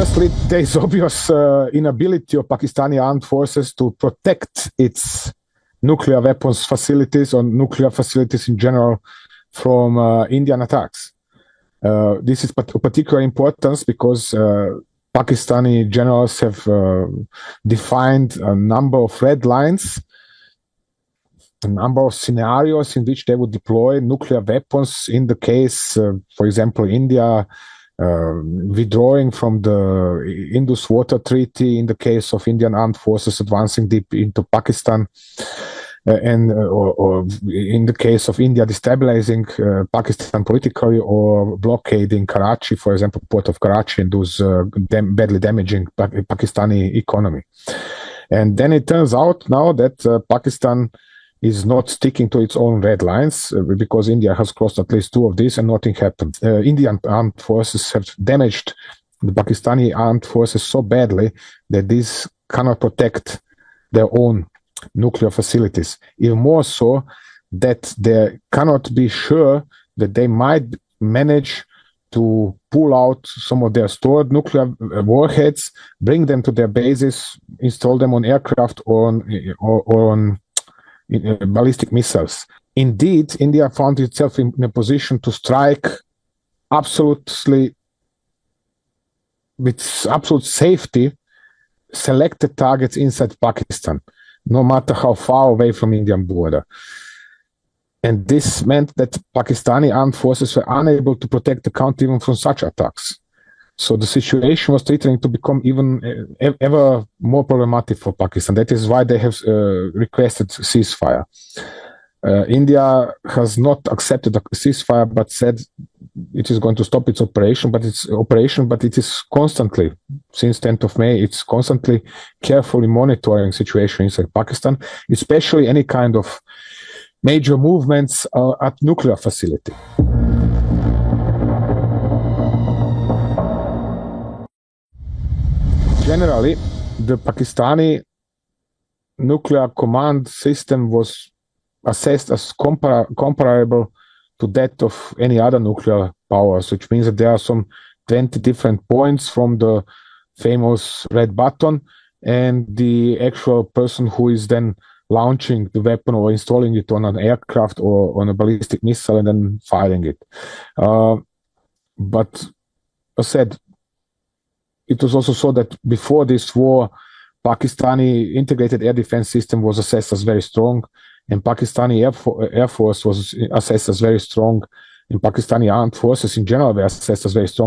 Firstly, there is obvious inability of Pakistani armed forces to protect its nuclear weapons facilities or nuclear facilities in general from Indian attacks. This is of particular importance because Pakistani generals have defined a number of red lines, a number of scenarios in which they would deploy nuclear weapons in the case, for example, India withdrawing from the Indus Water Treaty, in the case of Indian armed forces advancing deep into Pakistan, or in the case of India destabilizing Pakistan politically, or blockading Karachi, for example, port of Karachi, and those badly damaging Pakistani economy. And then it turns out now that Pakistan is not sticking to its own red lines because India has crossed at least two of these and nothing happened. Indian armed forces have damaged the Pakistani armed forces so badly that these cannot protect their own nuclear facilities. Even more so that they cannot be sure that they might manage to pull out some of their stored nuclear warheads, bring them to their bases, install them on aircraft or on ballistic missiles. Indeed, India found itself in a position to strike absolutely with absolute safety selected targets inside Pakistan, no matter how far away from Indian border. And this meant that Pakistani armed forces were unable to protect the country even from such attacks. So the situation was threatening to become even ever more problematic for Pakistan. That is why they have requested ceasefire. India has not accepted a ceasefire, but said it is going to stop its operation. But it is constantly, since 10th of May, it's constantly carefully monitoring situation inside Pakistan, especially any kind of major movements at nuclear facility. Generally, the Pakistani nuclear command system was assessed as comparable to that of any other nuclear powers, which means that there are some 20 different points from the famous red button and the actual person who is then launching the weapon or installing it on an aircraft or on a ballistic missile and then firing it. But as said, it was also so that before this war, Pakistani integrated air defense system was assessed as very strong, and Pakistani Air Force was assessed as very strong, and Pakistani armed forces in general were assessed as very strong.